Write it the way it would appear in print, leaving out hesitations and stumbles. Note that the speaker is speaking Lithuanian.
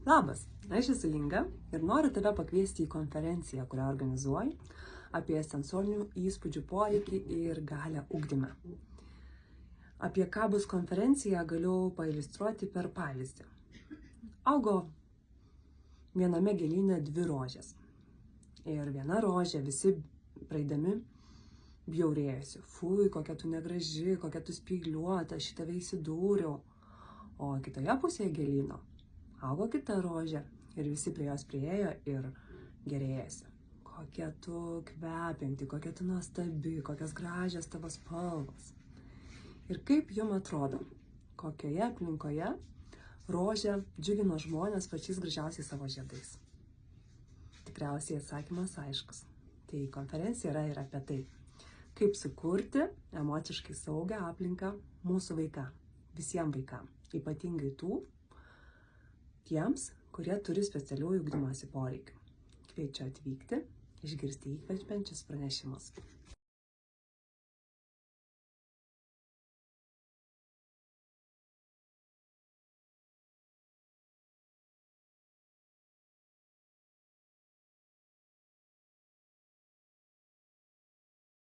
Labas, aš esu Linga ir noriu tave pakviesti į konferenciją, kurią organizuoju apie sensorinių įspūdžių poreikį ir galią ugdyme. Apie ką bus konferencija galiu pailiustruoti per pavyzdį. Augo viename gėlyne 2 rožės. Ir viena rožė visi praeidami bjaurėjosi. Fui, kokia tu negraži, kokia tu spygliuota, šitave įsidūriau. O kitoje pusėje gėlyno augo kita rožė ir visi prie jos priėjo ir gerėjasi. Kokia tu kvepianti, kokia tu nuostabi, kokios gražios tavo spalvos. Ir kaip jums atrodo, kokioje aplinkoje rožė džiugino žmonės pačiais gražiausiais savo žiedais? Tikriausiai atsakymas aiškus. Tai konferencija yra ir apie tai, kaip sukurti emociškai saugią aplinką mūsų vaikams, visiems vaikams, ypatingai tiems, kurie turi specialiųjų ugdymosi poreikių. Kviečiu atvykti, išgirsti įkvepiančius pranešimus.